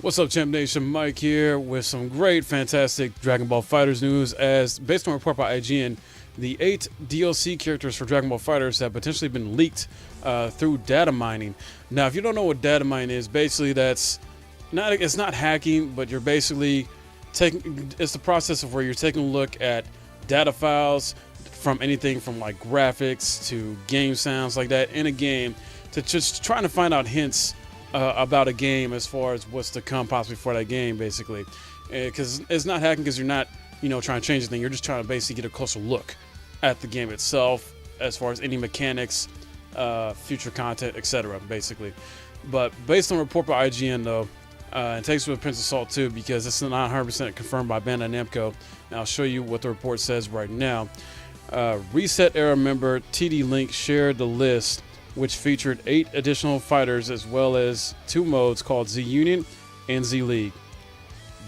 What's up, Champ Nation? Mike here with some great, fantastic Dragon Ball FighterZ news. As based on a report by IGN, the 8 DLC characters for Dragon Ball FighterZ have potentially been leaked through data mining. Now, if you don't know what data mining is, basically it's not hacking, but you're basically it's the process of where you're taking a look at data files from anything from like graphics to game sounds like that in a game to just trying to find out hints about a game as far as what's to come possibly for that game, basically. Because it's not hacking, because you're not trying to change anything. You're just trying to basically get a closer look at the game itself as far as any mechanics, future content, etc. basically. But based on a report by IGN though, it takes with a pinch of salt too, because it's not 100% confirmed by Bandai Namco. And I'll show you what the report says right now. Reset Era member TD Link shared the list, which featured 8 additional fighters as well as 2 modes called Z Union and Z League.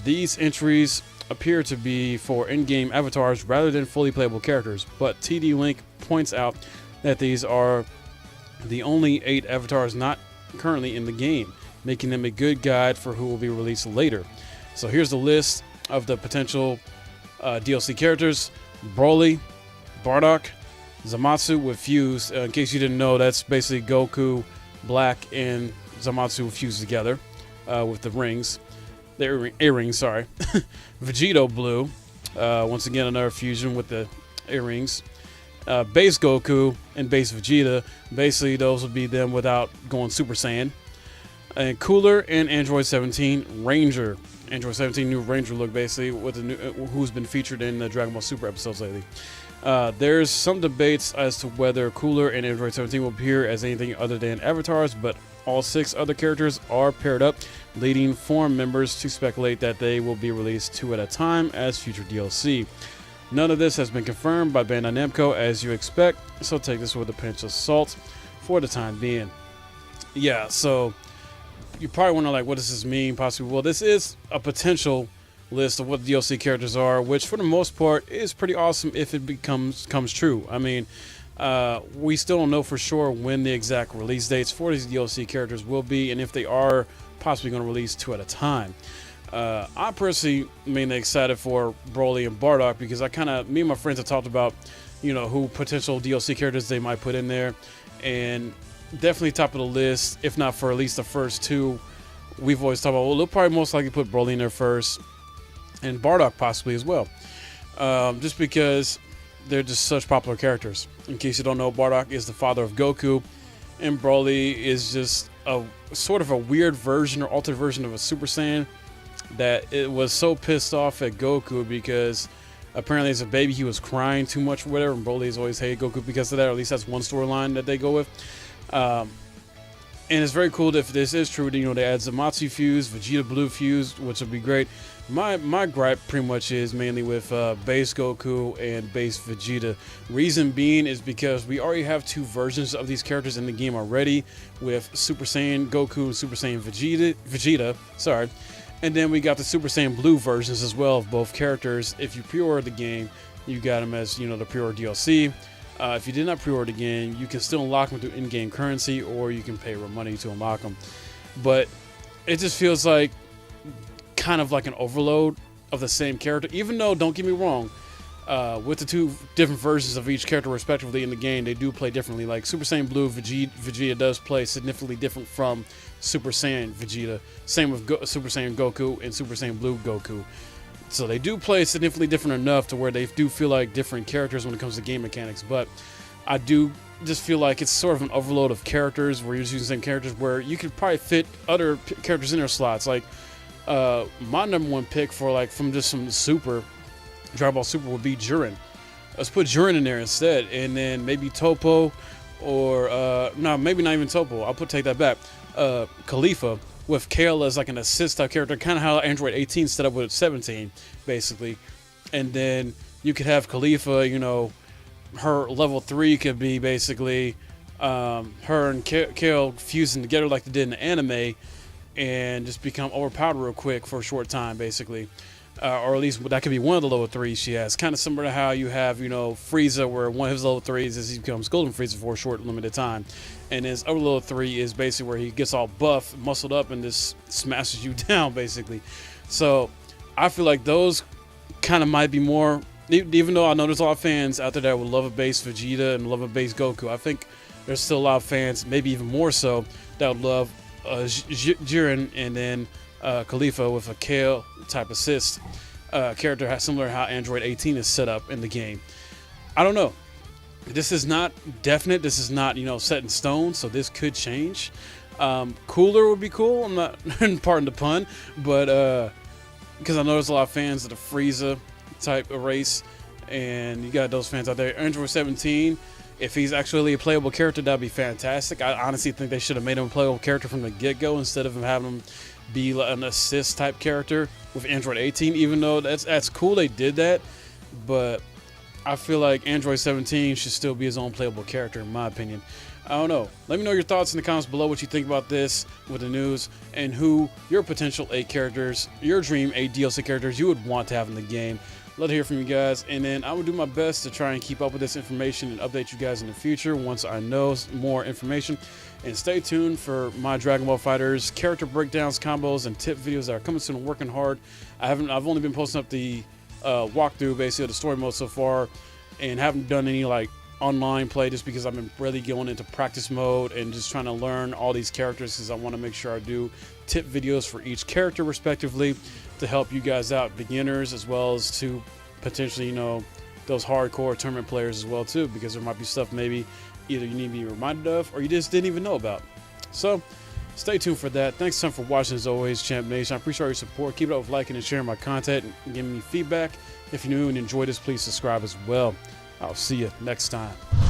These entries appear to be for in-game avatars rather than fully playable characters, but TD Link points out that these are the only 8 avatars not currently in the game, making them a good guide for who will be released later. So here's the list of the potential DLC characters: Broly, Bardock, Zamasu with Fuse. In case you didn't know, that's basically Goku Black and Zamasu fused together with the rings. The earrings, sorry. Vegito Blue. Once again, another fusion with the earrings. Base Goku and Base Vegeta. Basically, those would be them without going Super Saiyan. And Cooler and Android 17 Ranger. Android 17 new Ranger look, basically, with the new, who's been featured in the Dragon Ball Super episodes lately. There's some debates as to whether Cooler and Android 17 will appear as anything other than avatars, but all 6 other characters are paired up, leading forum members to speculate that they will be released 2 at a time as future DLC. None of this has been confirmed by Bandai Namco, as you expect, so take this with a pinch of salt for the time being. Yeah, so you probably wonder, like, what does this mean possibly? Well, this is a potential list of what the DLC characters are, which for the most part is pretty awesome if it comes true. I mean, we still don't know for sure when the exact release dates for these DLC characters will be, and if they are possibly going to release 2 at a time. I'm personally mainly excited for Broly and Bardock, because me and my friends have talked about, who potential DLC characters they might put in there, and definitely top of the list, if not for at least the first 2. We've always talked about, well, they'll probably most likely put Broly in there first, and Bardock possibly as well, just because they're just such popular characters. In case you don't know, Bardock is the father of Goku, and Broly is just a sort of a weird version or altered version of a Super Saiyan that it was so pissed off at Goku because apparently as a baby he was crying too much or whatever, and Broly has always hated Goku because of that, or at least that's one storyline that they go with. And it's very cool if this is true. They add Zamasu fuse, Vegeta Blue fuse, which would be great. My gripe pretty much is mainly with base Goku and base Vegeta. Reason being is because we already have 2 versions of these characters in the game already, with Super Saiyan Goku and Super Saiyan Vegeta, sorry. And then we got the Super Saiyan Blue versions as well of both characters. If you pre-order the game, you got them as the pre-order DLC. If you did not pre-order the game, you can still unlock them through in-game currency, or you can pay real money to unlock them. But it just feels like kind of like an overload of the same character, even though, don't get me wrong, with the 2 different versions of each character respectively in the game, they do play differently. Like Super Saiyan Blue Vegeta does play significantly different from Super Saiyan Vegeta. Same with Super Saiyan Goku and Super Saiyan Blue Goku. So they do play significantly different enough to where they do feel like different characters when it comes to game mechanics. But I do just feel like it's sort of an overload of characters where you're just using the same characters, where you could probably fit other characters in their slots. Like my number 1 pick for from Super Dragon Ball Super would be Jiren. Let's put Jiren in there instead, and then maybe Toppo, or no, maybe not even Toppo. I'll take that back. Khalifa, with Kale as like an assist type character, kind of how Android 18 set up with 17, basically. And then you could have Khalifa, her level 3 could be basically her and Kale fusing together like they did in the anime, and just become overpowered real quick for a short time, basically. or at least that could be one of the level 3s she has. Kind of similar to how you have, you know, Frieza, where one of his level 3s is he becomes Golden Frieza for a short, limited time. And his other level 3 is basically where he gets all buff, muscled up, and just smashes you down, basically. So I feel like those kind of might be more, even though I know there's a lot of fans out there that would love a base Vegeta and love a base Goku, I think there's still a lot of fans, maybe even more so, that would love Jiren and then Khalifa with a Kale type assist character, similar to how Android 18 is set up in the game. I don't know. This is not definite. This is not, you know, set in stone, so this could change. Cooler would be cool. I'm not, pardon the pun, but because I know there's a lot of fans of the Frieza type of race, and you got those fans out there. Android 17, if he's actually a playable character, that'd be fantastic. I honestly think they should have made him a playable character from the get-go instead of having him be an assist type character with Android 18. Even though that's cool they did that, but I feel like Android 17 should still be his own playable character, in my opinion. I don't know. Let me know your thoughts in the comments below, what you think about this with the news, and who your potential 8 characters, your dream 8 DLC characters you would want to have in the game. Love to hear from you guys, and then I will do my best to try and keep up with this information and update you guys in the future once I know more information. And stay tuned for my Dragon Ball FighterZ character breakdowns, combos, and tip videos that are coming soon. I'm working hard. I've only been posting up the walkthrough, basically, of the story mode so far, and haven't done any like online play just because I've been really going into practice mode and just trying to learn all these characters, because I want to make sure I do tip videos for each character respectively to help you guys out, beginners as well as to potentially, you know, those hardcore tournament players as well too, because there might be stuff maybe either you need to be reminded of or you just didn't even know about. So stay tuned for that. Thanks a ton for watching as always, Champ Nation. I appreciate all your support. Keep it up with liking and sharing my content and giving me feedback. If you're new and enjoy this, please subscribe as well. I'll see you next time.